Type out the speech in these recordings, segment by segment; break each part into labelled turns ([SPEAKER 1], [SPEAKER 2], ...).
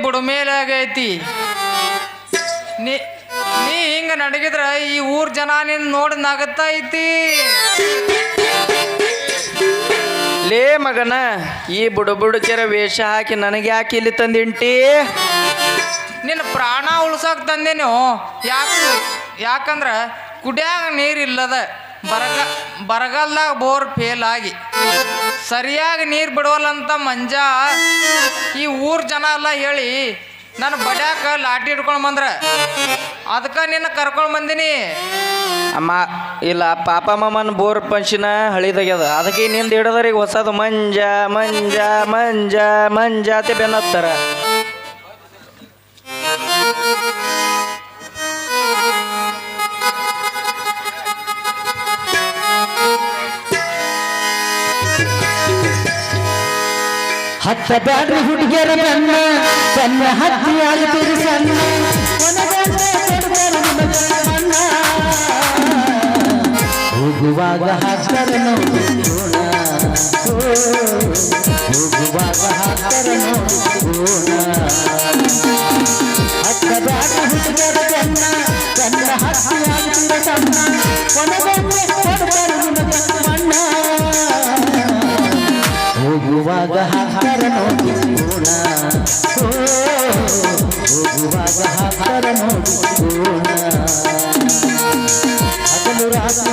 [SPEAKER 1] ಬುಡಮೇಲೆ ಆಗೈತಿ. ನೀ ಹಿಂಗ ನಡಗಿದ್ರ ಈ ಊರ್ ಜನ ನಿನ್ ನೋಡಿ ನಗತ್ತಾ ಐತಿ.
[SPEAKER 2] ಲೇ ಮಗನ, ಈ ಬುಡುಕೆರ ವೇಷ ಹಾಕಿ ನನಗೆ ಯಾಕೆ ಇಲ್ಲಿ ತಂದಿಂಟಿ?
[SPEAKER 1] ನಿನ್ನ ಪ್ರಾಣ ಉಳ್ಸಕ್ ತಂದೇನು. ಯಾಕಂದ್ರ ಕುಡಿಯಾಗ ನೀರಿಲ್ಲದ, ಬರಗಾಲದಾಗ ಬೋರ್ ಫೇಲ್ ಆಗಿ ಸರಿಯಾಗಿ ನೀರು ಬಿಡವಲ್ಲಂತ ಮಂಜ ಈ ಊರ್ ಜನ ಎಲ್ಲ ಹೇಳಿ ನಾನು ಬಡ್ಯಾಕ ಲಾಟಿ ಹಿಡ್ಕೊಂಡು ಬಂದ್ರ ಅದಕ್ಕೆ ನಿನ್ನ ಕರ್ಕೊಂಡು ಬಂದಿನಿ.
[SPEAKER 2] ಅಮ್ಮ ಇಲ್ಲ, ಪಾಪ ಮಾಮನ ಬೋರ್ ಪಂಚಿನ ಹಳಿದಾಗ್ಯದ, ಅದಕ್ಕೆ ನಿಂದ ಹಿಡದ್ರಿಗೆ ಹೊಸದು ಮಂಜ ಮಂಜ ಮಂಜ ಮಂಜಾತೆ ಬೆನ್ನತ್ತಾರ.
[SPEAKER 3] ಹತ್ತ ಬ್ಯಾಡ್ರಿ ಹುಡುಗಿಯರ ಬೆನ್ನ ಬೆನ್ನ ಹತ್ತಿ ಆಗ್ತೀರಿ ಸಣ್ಣ ಹೋಗುವಾಗ ಹಾಕ್ತಾರ ನೋಡೋಣ, ಹೋಗುವಾಗ ಹಾಕ್ತಾರ ನೋಡೋಣ. ಹತ್ತ ಬ್ಯಾಡ್ರಿ ಹುಡುಗಿಯರ ಬೆನ್ನ ಬೆನ್ನ ಹತ್ತಿ ಆಗ್ತೀರಿ ಸಣ್ಣ ಕೊನೆಗೊಮ್ಮೆ ಕೊಡ್ತಾರ ನಿಮಗೆ ಮಣ್ಣ. ಹೋಗುವಾಗ ಹಾಕ್ತಾರ ನೋಡೋಣ, ಹೋಗುವಾಗ ಹಾಕ್ತಾರ ನೋಡೋಣ. ಹಗಲು ರಾತ್ರಿ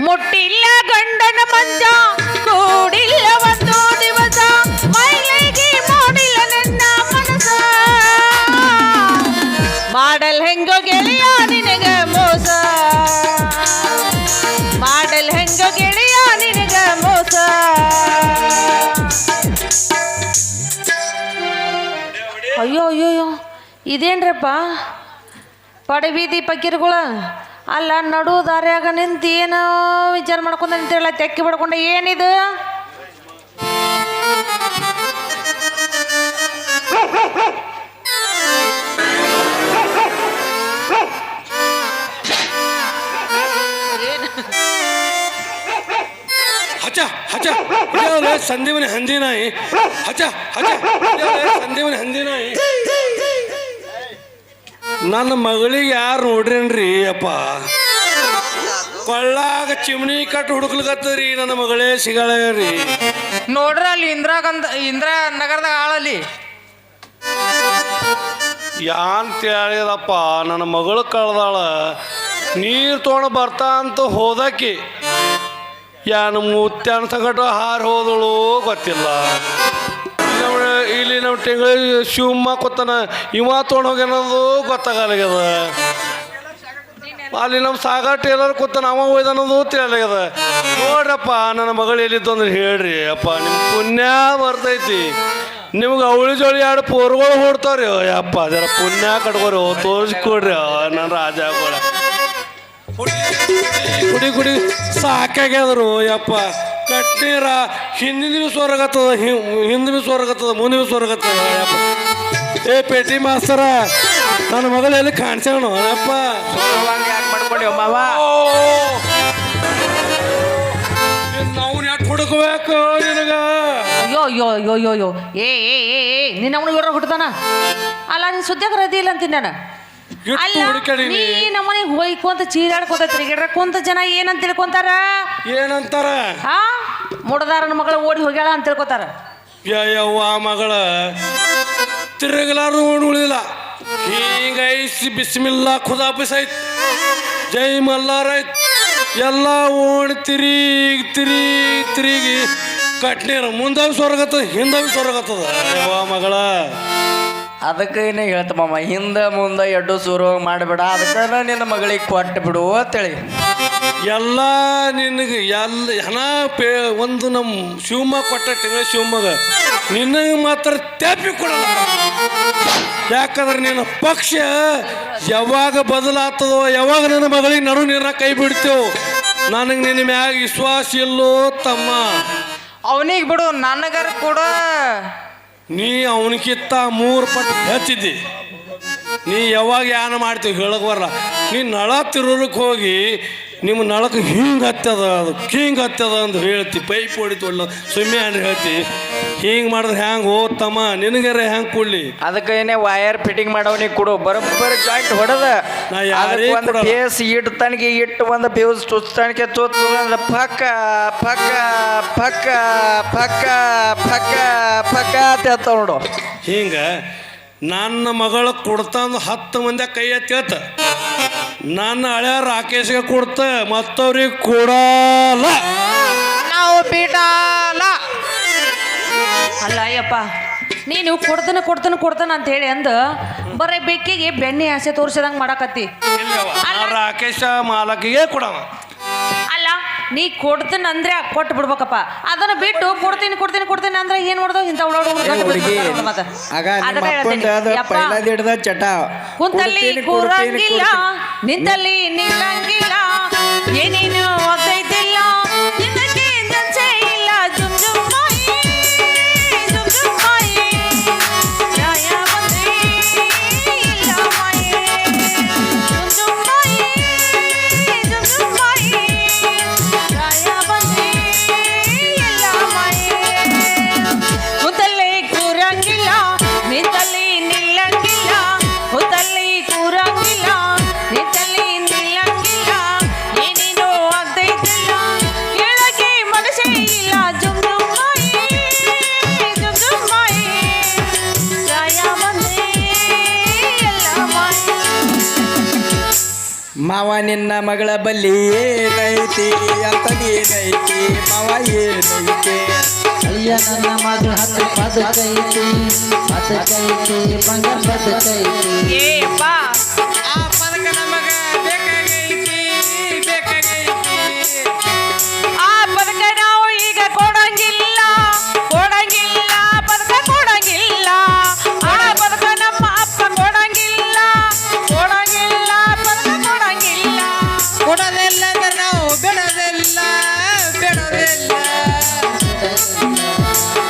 [SPEAKER 4] ಮುಟ್ಟಿಲ್ಲ ಗಂಡನ ಮಂಜ, ಕೂಡಿಲ್ಲ ಒಂದು ದಿವಸ, ಮೈಲಿಗೆ ಮೂಡಿಲ್ಲ ನನ್ನ ಮನಸ. ಮಾಡಲ್ ಹೆಂಗೋ ಗೆಳೆಯ ನಿನಗ ಮೋಸ, ಮಾಡಲ್ ಹೆಂಗೋ ಗೆಳೆಯ ನಿನಗ ಮೋಸ. ಅಯ್ಯೋ ಅಯ್ಯೋಯ್ಯೋ, ಇದೇನ್ರಪ್ಪ ಪಡಬೀದಿ ಪಕ್ಕೀರ್ಗಳ ಅಲ್ಲ ನಡು ದಾರ್ಯಾಗ ನಿಂತು ಏನೋ ವಿಚಾರ ಮಾಡ್ಕೊಂಡ ನಿಂತಿರಲ್ಲ, ತೆಕ್ಕಿ ಬಡ್ಕೊಂಡ ಏನಿದು?
[SPEAKER 5] ಸಂದೀವನ ಹಂದಿನಾಯಿ ಹಚ ಹಚ ಸಂದೀವನ ಹಂದಿನಾಯಿ. ನನ್ನ ಮಗಳಿಗೆ ಯಾರು ನೋಡ್ರೇನ್ರಿ ಅಪ್ಪ? ಕೊಳ್ಳಾಗ ಚಿಮಣಿ ಕಟ್ಟು ಹುಡುಕ್ಲಿಕತ್ತದ್ರಿ, ನನ್ನ ಮಗಳೇ ಸಿಗಾಳ್ರಿ.
[SPEAKER 1] ನೋಡ್ರ ಅಲ್ಲಿ ಇಂದಿರಾ ನಗರದಾಗ ಆಳಲ್ಲಿ
[SPEAKER 5] ಯಾನ್ ಹೇಳಿದಪ್ಪ, ನನ್ನ ಮಗಳು ಕಳ್ದಾಳ, ನೀರು ತೊಗೊಂಡು ಬರ್ತಾ ಅಂತ ಹೋದಕ್ಕೆ ಯಾನು ಮುತ್ಯಾನ ಸಂಕಟ ಹಾರಿ ಹೋದಳು ಗೊತ್ತಿಲ್ಲ. ಇಲ್ಲಿ ನಮ್ಮ ಟೆಂಗಳ ಶಿವಮ್ಮ ಕೊತ್ತಾನ, ಇವ ತೊಗೊಂಡು ಹೋಗ್ಯಾನದು ಗೊತ್ತಾಗಲ್ಲಾಗ್ಯದ. ಅಲ್ಲಿ ನಮ್ಮ ಸಾಗರ್ ಟೇಲರ್ ಕೂತಾನ, ಅವ ಹೋಯ್ದ ಅನ್ನೋದು ತಿಳಿಯಲಾಗ್ಯದ. ನೋಡ್ರಪ್ಪ ನನ್ನ ಮಗಳು ಎಲ್ಲಿದ್ದು ಅಂದ್ರೆ ಹೇಳ್ರಿ ಅಪ್ಪ, ನಿಮ್ಮ ಪುಣ್ಯ ಬರ್ತೈತಿ. ನಿಮ್ಗೆ ಅವಳಿ ಜೋಳಿ ಎರಡು ಪೋರ್ಗಳು ಹೊಡ್ತಾವ್ರಿ ಅಪ್ಪ, ಜರ ಪುಣ್ಯ ಕಟ್ಕೋರಿ, ತೋರಿಸ್ಕೊಡ್ರಿ ನನ್ನ ರಾಜಗಳ. ಕುಡಿ ಕುಡಿ ಸಾಕಾಗ್ಯದ್ರು ಯಪ್ಪ. ಕಟ್ನೀರ ಹಿಂದಿನ ದಿವಸ ಹೊರಗತ್ತದ, ಹಿಂದಿನ ದಿವಸ ಹೊರಗತ್ತದ, ಮುಂದಿನ ದಿವಸ ಹೊರಗತ್ತದ ಯಪ್ಪ. ಏ ಪೇಟಿ ಮಾಸ್ತರ, ನನ್ನ ಮಗಳು ಎಲ್ಲಿ ಕಾಣಿಸೋಣ ಯಪ್ಪ.
[SPEAKER 2] ಯಾಕೆ ಮಾಡ್ಕೊಂಡಿ ಮಾವ?
[SPEAKER 5] ನಾವು ಯಾಕೆ ಹುಡುಕ್ಬೇಕು ನಿನಗ?
[SPEAKER 4] ಅಯ್ಯೋ ಅಯ್ಯೋ ಅಯ್ಯೋ ಅಯ್ಯೋ ಅಯ್ಯೋ, ಏ ಏ ಏ ನೀನು ಅವನು ಇವ್ರ ಹುಡ್ತಾನ ಅಲ್ಲ, ನೀನು ಸುದ್ದಿಯಾಗ ರದಿ ಇಲ್ಲ ಅಂತೀನಿ ನಾನು. ಅಲ್ಲ ನೀ ನಮ್ಮನೆಗೆ ಹೋಯ್ಕೊಂತ ಚೀರಾಡ್ಕೊಂತ ತಿರುಗಿಡ್ರಕೊಂತ ಜನ ಏನಂತ ತಿಳ್ಕೊಂತಾರ?
[SPEAKER 5] ಏನಂತಾರ?
[SPEAKER 4] ಹಾ, ಮುಡದಾರನ ಮಗಳ ಓಡಿ ಹೋಗ್ಯಾಳ ಅಂತ ತಿಳ್ಕೊತಾರ.
[SPEAKER 5] ಯವ್ವ ಮಗಳ ತಿರುಗಲಾರು ನೋಡಿ ಉಳಿದಿಲ್ಲ. ಹಿಂಗೈಸಿ ಬಿಸ್ಮಿಲ್ಲಾ ಖುದಾಫಿಸ್ ಐತ್, ಜೈ ಮಲ್ಲಾರ ಐತ್, ಎಲ್ಲ ಓಡಿ ತಿರುಗಿ ಕಟ್ನೀರ ಮುಂದಾಗ ಸ್ವರ್ಗತ್ತದ, ಹಿಂದಾಗ ಸ್ವರ್ಗತ್ತದ ಯವ್ವ ಮಗಳ.
[SPEAKER 2] ಅದಕ್ಕೆ ಏನೇ ಹೇಳ್ತ ಮಾಮ, ಹಿಂದೆ ಮುಂದೆ ಎಡ್ಡು ಸೂರು ಮಾಡಬೇಡ, ಅದಕ್ಕೆ ನಿನ್ನ ಮಗಳಿಗೆ ಕೊಟ್ಟು ಬಿಡು ಅಂತೇಳಿ.
[SPEAKER 5] ಎಲ್ಲ ನಿನಗೆ ಎಲ್ಲ ಹಣ ಒಂದು ನಮ್ಮ ಶಿವಮ್ಮ ಕೊಟ್ಟ ತಿಂಗಳ ಶಿವಮ್ಮಗ ನಿನಗೆ ಮಾತ್ರ ತ್ಯಾಪಿ ಕೊಡಲ್ಲ. ಯಾಕಂದ್ರೆ ನಿನ್ನ ಪಕ್ಷ ಯಾವಾಗ ಬದಲಾಗ್ತದೋ, ಯಾವಾಗ ನನ್ನ ಮಗಳಿಗೆ ನಡು ನೀರನ್ನ ಕೈ ಬಿಡ್ತೇವೆ, ನನಗೆ ನಿನ್ನ ಮ್ಯಾಗ ವಿಶ್ವಾಸ ಇಲ್ಲೋ ತಮ್ಮ.
[SPEAKER 1] ಅವನಿಗೆ ಬಿಡು, ನನಗರ ಕೂಡ
[SPEAKER 5] ನೀ ಅವನಿಗಿಂತ 3 ಪಟ್ಟು ಹೆಚ್ಚಿದ್ದಿ. ನೀ ಯಾವಾಗ ಯಾನ ಮಾಡ್ತೀವಿ ಹೇಳಕ್ ಬರಲ್ಲ. ನೀ ನಳ ತಿರುಳಕ್ಕೆ ಹೋಗಿ ನಿಮ್ಮ ನಳಕ್ಕೆ ಹಿಂಗೆ ಹತ್ತದ ಅದು ಹಿಂಗೆ ಹತ್ತದ ಅಂತ ಹೇಳ್ತಿ, ಪೈಪ್ ಹೊಡಿತು ಒಳ್ಳೆ ಸುಮ್ಮನೆ ಅಂತ ಹೇಳ್ತಿ. ಹಿಂಗೆ ಮಾಡಿದ್ರೆ ಹ್ಯಾಂಗೆ ಹೋಗ್ತಮ್ಮ, ನಿನಗಾರ ಹ್ಯಾಂಗೆ ಕೊಡ್ಲಿ?
[SPEAKER 2] ಅದಕ್ಕೆ ಏನೇ ವಯರ್ ಫಿಟ್ಟಿಂಗ್ ಮಾಡವನಿಗೆ ಕೊಡು, ಬರೋಬ್ಬರಿ ಜಾಯಿಂಟ್ ಹೊಡೆದ
[SPEAKER 5] ನಾ ಯಾರೇ
[SPEAKER 2] ಒಂದು ಬೇಸ್ ಇಟ್ಟು ತನಗೆ ಇಟ್ಟು ಒಂದು ಬೇಸ್ ಚುಚ್ಚಣಿಕೆ ಚುಚ್ಚ ಪಕ್ಕ ಪಕ್ಕ ಪಕ್ಕ ಪಕ್ಕ ಪಕ್ಕ ಪಕ್ಕ ಅಂತ ನೋಡು.
[SPEAKER 5] ಹಿಂಗೆ ನನ್ನ ಮಗಳ ಕೊಡ್ತಂದು 10 ಮಂದಿ ಕೈ ಎತ್ತಿ ಹೇಳ್ತ, ನನ್ನ ಹಳೆಯ ರಾಕೇಶ್ಗೆ ಕೊಡ್ತ ಮತ್ತವ್ರಿಗೆ ಕೊಡಲ್ಲ,
[SPEAKER 1] ನಾವು ಬಿಡಲ್ಲ.
[SPEAKER 4] ಅಲ್ಲ ಅಯ್ಯಪ್ಪ, ನೀನು ಕೊಡ್ತಾನ ಅಂತ ಹೇಳಿ ಅಂದ ಬರೀ ಬೆಕ್ಕಿಗೆ ಬೆಣ್ಣೆ ಆಸೆ ತೋರಿಸಿದಂಗೆ ಮಾಡಕತ್ತಿ.
[SPEAKER 5] ರಾಕೇಶ ಮಾಲಕಿಗೆ ಕೊಡವ.
[SPEAKER 4] ಅಲ್ಲ ನೀ ಕೊಡ್ತೀನಿ ಕೊಟ್ಟು ಬಿಡ್ಬೇಕಪ್ಪ. ಅದನ್ನ ಬಿಟ್ಟು ಕೊಡ್ತೀನಿ ಅಂದ್ರೆ ಏನ್ ಮಾಡೋದು? ಇಂಥ
[SPEAKER 2] ಚಟ
[SPEAKER 4] ಕುಂತಲ್ಲಿ ಕೂರಂಗಿಲ್ಲ, ನಿಂತಲ್ಲಿ ನಿಲ್ಲಂಗಿಲ್ಲ, ಏನೇನು ಒದ್ದೈತಿಲ್ಲ, ಇದಕ್ಕೆ ಜಂಚೆ ಇಲ್ಲ, ಜುಮ್ ಜುಮ್ ಮಾಯಿ, ಜುಮ್ ಜುಮ್ ಮಾಯಿ, ನ್ಯಾಯ ಬಂದ್ರೆ ಇಲ್ಲ ಮಾಯಿ, ಜುಮ್ ಜುಮ್ ಮಾಯಿ, ಜುಮ್ ಜುಮ್ ಮಾಯಿ, ನ್ಯಾಯ ಬಂದ್ರೆ ಇಲ್ಲ ಮಾಯಿ. ಕುಂತಲ್ಲಿ ಕೂರಂಗಿಲ್ಲ, ನಿಂತಲ್ಲಿ ನಿಲ್ಲಂಗಿಲ್ಲ, ಕುಂತಲ್ಲಿ ಕೂರಂಗಿಲ್ಲ, ನಿಂತಲ್ಲಿ ನಿಲ್ಲಂಗಿಲ್ಲ, ಏನೇನೋ ಆಗ್ತೈತಿಲ್ಲ, ಹೇಳಕ್ಕೆ ಮನಸ್ಸೇ ಇಲ್ಲ, ಜುಮ್ ಜುಮ್ ಮಾಯಿ, ಜುಮ್ ಜುಮ್ ಮಾಯಿ, ನ್ಯಾಯ ಬಂದ್ರೆ ಎಲ್ಲ ಮಾಯಿ.
[SPEAKER 2] ಮಾವ ನಿನ್ನ ಮಗಳ ಬಲ್ಲಿ ಏನೈತಿ ಅಂತ ಏನೈತಿ ಮಾವ ಏನೈತಿ?
[SPEAKER 3] ಅಯ್ಯ ನನ್ನ ಮಗಳು ಹತ್ತು ಬದುಕೈತಿ ಬಂಗಾರ ಬದುಕೈತಿ.
[SPEAKER 4] ಏಪ್ಪ
[SPEAKER 1] ಆ ಪದಕ ನಮಗ ಬೇಕಾಗೈತಿ ಬೇಕಾಗೈತಿ.
[SPEAKER 4] ಆ ಪದಕ ನಾವು ಈಗ ಕೊಡಂಗಿಲ್ಲ ಪದಕ ಕೊಡಂಗಿಲ್ಲ. ಆ ಪದಕ ನಮ್ಮ ಅಪ್ಪ ಕೊಡಂಗಿಲ್ಲ ಪದಕ ಕೊಡಂಗಿಲ್ಲ.
[SPEAKER 1] ಕೊಡೋದಿಲ್ಲ ಅಂದ್ರೆ ನಾವು ಬಿಡೋದಿಲ್ಲ ಬಿಡೋದಿಲ್ಲ.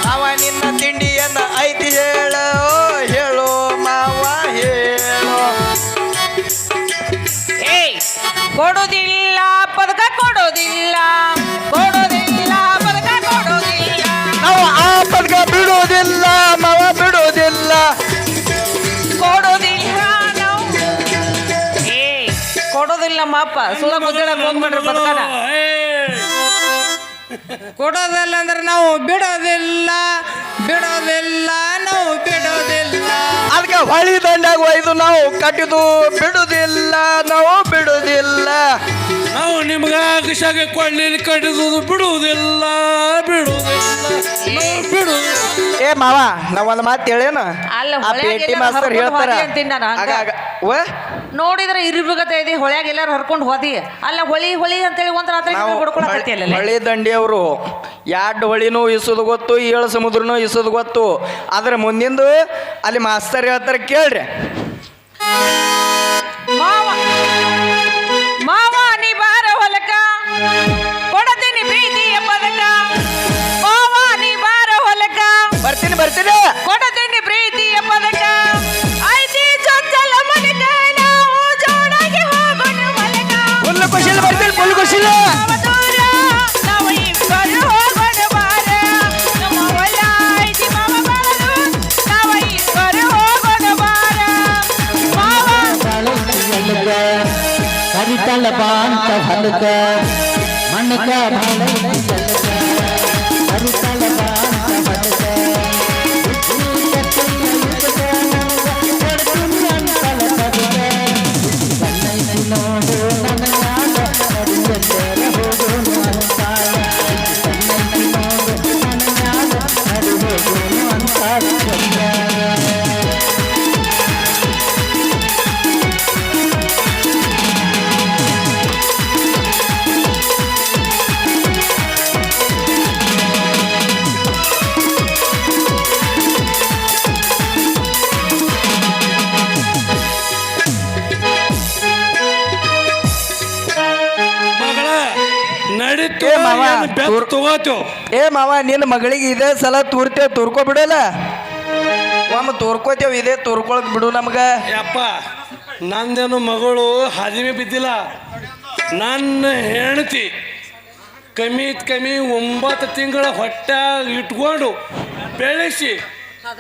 [SPEAKER 2] ಮಾವ ನಿನ್ನ ತಿಂಡಿಯನ್ನ ಐತಿ ಹೇಳೋ ಹೇಳೋ ಮಾವ ಹೇಳೋ.
[SPEAKER 4] ಏಯ್ ಕೊಡೋದಿಲ್ಲ ಪದಕ ಕೊಡೋದಿಲ್ಲ ಪದಕ ಕೊಡೋದಿಲ್ಲ.
[SPEAKER 2] ನಾವು ಆ ಪದಕ ಬಿಡೋದಿಲ್ಲ ಮಾವ ಬಿಡೋದಿಲ್ಲ.
[SPEAKER 4] ಕೊಡೋದಿಲ್ಲ ನಾವು. ಏಯ್ ಕೊಡೋದಿಲ್ಲ ನಮ್ಮ ಅಪ್ಪ. ಸುಳ್ಳ ಮುದ್ದಳಕ್ಕೆ ಹೋಗ್ಬೇಡ್ರಿ ಪದಕನ.
[SPEAKER 1] ಕೊಡೋದಿಲ್ಲ ಅಂದ್ರೆ ನಾವು ಬಿಡೋದಿಲ್ಲ ಬಿಡೋದಿಲ್ಲ ನಾವು ಬಿಡೋದಿಲ್ಲ.
[SPEAKER 2] ಅದಕ್ಕೆ ಹೊಳಿ ದಂಡಾಗ ಒಯ್ದು ನಾವು ಕಟ್ಟಿದು ಬಿಡುದಿಲ್ಲ ನಾವು ಬಿಡುದಿಲ್ಲ.
[SPEAKER 5] ನಾವು ನಿಮ್ಗೆ ಆಗಸಾಗ ಕೊಳ್ಳಿನ ಕಡಿದುದು ಬಿಡುವುದಿಲ್ಲ
[SPEAKER 2] ಏ ಮಾವ ನಾವ್ ಒಂದ್ ಮಾತು ಹೇಳೇನು?
[SPEAKER 4] ಅಲ್ಲ,
[SPEAKER 2] ಆ
[SPEAKER 4] ಹೊಳ್ಯಾಗ
[SPEAKER 2] ಪೇಟಿ
[SPEAKER 4] ಎಲ್ಲಾರು
[SPEAKER 2] ಮಾಸ್ತರ್
[SPEAKER 4] ಹರ್ಕೊಂಡ್
[SPEAKER 2] ಹೇಳ್ತಾರ
[SPEAKER 4] ಹೋದಿ ಅಂತೀನಿ ನಾನು ಹಂಗ. ನೋಡಿದ್ರೆ ಇರುಬಗತೆ ಇದೆ, ಹೊಳ್ಯಾಗ ಎಲ್ಲಾರು ಹರ್ಕೊಂಡು ಹೋದಿ. ಅಲ್ಲ ಹೊಳಿ ಅಂತೇಳಿ ಒಂದ್ ರಾತ್ರಿ ಹೊಡ್ಕೊಳಕತ್ತಿ ಅಲ್ಲ.
[SPEAKER 2] ಹೊಳಿ ದಂಡಿಯವರು 2 ಹೊಳಿನೂ ಇಸೋದು ಗೊತ್ತು, 7 ಸಮುದ್ರನೂ ಇಸೋದು ಗೊತ್ತು. ಆದ್ರೆ ಮುಂದಿಂದು ಅಲ್ಲಿ ಮಾಸ್ತರ್ ಹೇಳ್ತಾರೆ ಕೇಳ್ರಿ.
[SPEAKER 4] ಮಾವ ನೀ ಬಾರ ಹೊಲಕ ಕೊಡತೀನಿ ಪ್ರೀತಿಯ ಪದಕ. ಮಾವ ನೀ ಬಾರ ಹೊಲಕ
[SPEAKER 2] ಬರ್ತೀನಿ
[SPEAKER 4] ಕೊಡತೀನಿ ಪ್ರೀತಿಯ ಪದಕ. ಐತಿ ಚೊಚ್ಚಲ ಮನಕ ನಾವು ಜೋಡಾಗಿ ಹೋಗೋಣ ಹೊಲಕ.
[SPEAKER 2] ಫುಲ್ ಖುಷಿಲ್ ಬರ್ತೀನಿ ಫುಲ್ ಖುಷಿಲ್.
[SPEAKER 4] ದೂರ ನಾವು ಇಬ್ಬರು ಹೋಗೋಣ ಬಾರ. ನಮ್ಮ ಹೊಲ ಐತಿ ಮಾವ ಬಾಳದು, ನಾವು ಇಬ್ಬರು ಹೋಗೋಣ ಬಾರ. ಮಾವ
[SPEAKER 3] ಕರಿತಳ ಬಾ ಅಂತ ಹೊಲಕ ಮಣ್ಣಕ ಕರಿತಳ ಬಾ ಅಂತ ಹೊಲಕ ನೋಡು ನನ್ನ ಯಾಗ ನಡಿಯೆಲ್ಲರ ಹೋಗೋನು ಅಂತಾಳ. ನೋಡು ನನ್ನ ಯಾಗ ನಡಿ ಹೋಗೋನು ಅಂತಾಳ.
[SPEAKER 5] ಮಗಳ ನಡೀತು
[SPEAKER 2] ಏ ಮಾವ,
[SPEAKER 5] ತಗೋತೇವ್.
[SPEAKER 2] ಏ ಮಾವ ನಿನ್ನ ಮಗಳಿಗೆ ಇದೇ ಸಲ ತೂರ್ಕೋಬಿಡಲ್ಲ. ಒಮ್ಮೆ ತೋರ್ಕೋತೇವ್ ಇದೇ ತೋರ್ಕೊಳಕ್ ಬಿಡು ನಮ್ಗ.
[SPEAKER 5] ಯಪ್ಪ ನಂದೇನು ಮಗಳು ಹಾದಿಮೆ ಬಿದ್ದಿಲ್ಲ. ನನ್ನ ಹೆಂಡತಿ ಕಮ್ಮಿ 9 ತಿಂಗಳ ಹೊಟ್ಟೆ ಇಟ್ಕೊಂಡು ಬೆಳೆಸಿ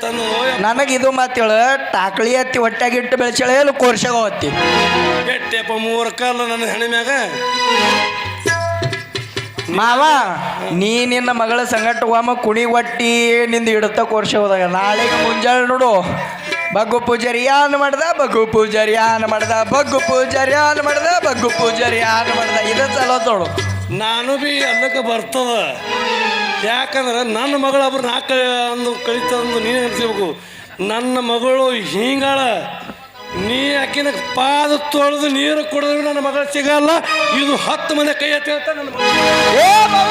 [SPEAKER 5] ತನ್ನ
[SPEAKER 2] ನನಗೆ ಇದು ಮಾತೇಳ ಟಾಕಳಿ ಹತ್ತಿ ಹೊಟ್ಟಾಗಿಟ್ಟು ಬೆಳೆಸಳ ಎಲ್ಲ ಕೋರ್ಸಾಗ ಹೊತ್ತಿ
[SPEAKER 5] ಎಟ್ಟೆಪ್ಪ 3 ಕಾಲ ನನ್ನ ಹೆಣ್ಣೆ ಮ್ಯಾಗ.
[SPEAKER 2] ಮಾವ ನೀ ನಿನ್ನ ಮಗಳ ಸಂಗಟ ಒಮ್ಮ ಕುಣಿ ಒಟ್ಟಿ ನಿಂದ ಇಡುತ್ತ ಕೋರ್ಸ ಹೋದಾಗ ನಾಳೆಗೆ ಮುಂಜಾನೆ ನೋಡು ಬಗ್ಗು ಪೂಜಾರಿ ಯಾನ್ ಮಾಡ್ದ ಬಗ್ಗು ಪೂಜಾರಿ ಯಾನ್ ಮಾಡ್ದ ಬಗ್ಗು ಪೂಜಾರಿ ಯಾನ್ ಮಾಡ್ದ ಬಗ್ಗು ಪೂಜಾರಿ ಯಾನ್ ಮಾಡ್ದ ಇದೇ ಚಲೋ ನೋಡು.
[SPEAKER 5] ನಾನು ಬಿ ಎಲ್ಲಕ್ಕೆ ಬರ್ತದ. ಯಾಕಂದ್ರೆ ನನ್ನ ಮಗಳು ಒಬ್ರು ನಾಲ್ಕು ಅಂದು ಕಳಿತಂದು ನೀನು ನೆನೆಸ್ಬೇಕು. ನನ್ನ ಮಗಳು ಹಿಂಗಾಳ, ನೀ ಆಕಿನ ಪಾದ ತೊಳೆದು ನೀರು ಕುಡಿದ್ರು ನನ್ನ ಮಗಳು ಸಿಗಲ್ಲ. ಇದು 10 ಮಂದಿ ಕೈ ಎತ್ತಿ ಹೇಳ್ತಾ ನನ್ನ ಮಗಳು
[SPEAKER 2] ಏ ಮಾವ